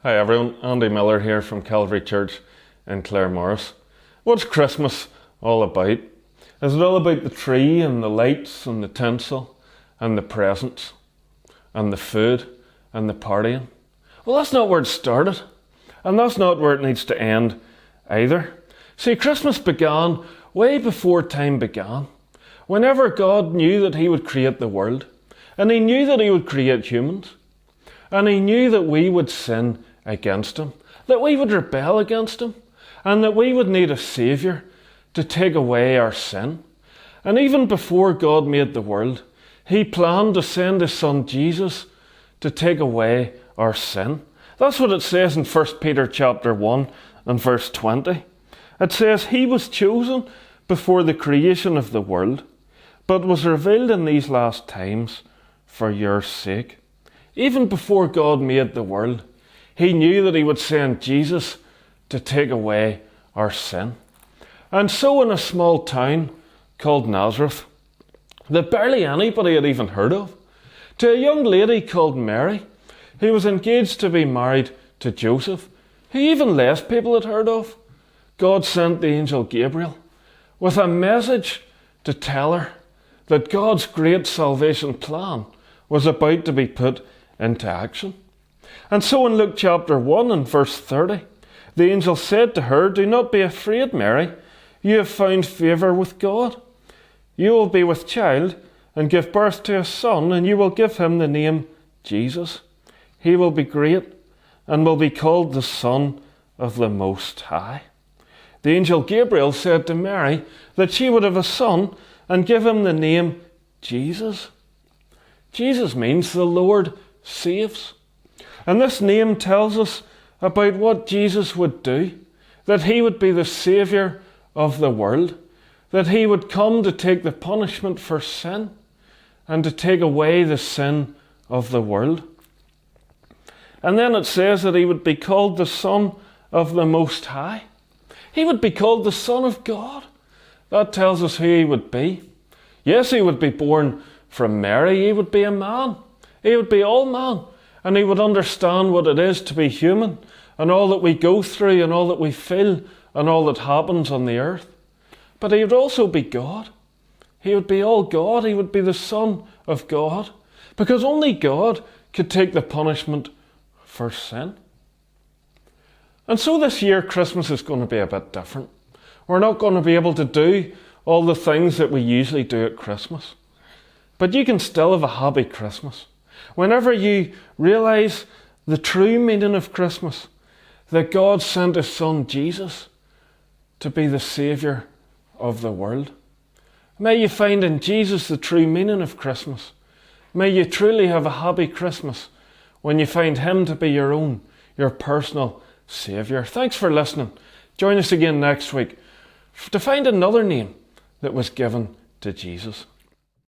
Hi everyone, Andy Miller here from Calvary Church in Claremorris. What's Christmas all about? Is it all about the tree and the lights and the tinsel and the presents and the food and the partying? Well, that's not where it started, and that's not where it needs to end either. See, Christmas began way before time began, whenever God knew that He would create the world, and He knew that He would create humans, and He knew that we would sin against Him, that we would rebel against Him, and that we would need a Saviour to take away our sin. And even before God made the world, He planned to send His Son Jesus to take away our sin. That's what it says in 1 Peter chapter 1 and verse 20. It says, He was chosen before the creation of the world, but was revealed in these last times for your sake. Even before God made the world, He knew that He would send Jesus to take away our sin. And so in a small town called Nazareth, that barely anybody had even heard of, to a young lady called Mary, who was engaged to be married to Joseph, who even less people had heard of, God sent the angel Gabriel with a message to tell her that God's great salvation plan was about to be put into action. And so in Luke chapter 1 and verse 30, the angel said to her, Do not be afraid, Mary, you have found favour with God. You will be with child and give birth to a son, and you will give him the name Jesus. He will be great and will be called the Son of the Most High. The angel Gabriel said to Mary that she would have a son and give him the name Jesus. Jesus means the Lord saves. And this name tells us about what Jesus would do, that He would be the Saviour of the world, that He would come to take the punishment for sin and to take away the sin of the world. And then it says that He would be called the Son of the Most High. He would be called the Son of God. That tells us who He would be. Yes, He would be born from Mary. He would be a man. He would be all man. And He would understand what it is to be human and all that we go through and all that we feel and all that happens on the earth. But He would also be God. He would be all God. He would be the Son of God, because only God could take the punishment for sin. And so this year, Christmas is going to be a bit different. We're not going to be able to do all the things that we usually do at Christmas. But you can still have a happy Christmas whenever you realise the true meaning of Christmas, that God sent His Son Jesus to be the Saviour of the world. May you find in Jesus the true meaning of Christmas. May you truly have a happy Christmas when you find Him to be your personal Saviour. Thanks for listening. Join us again next week to find another name that was given to Jesus.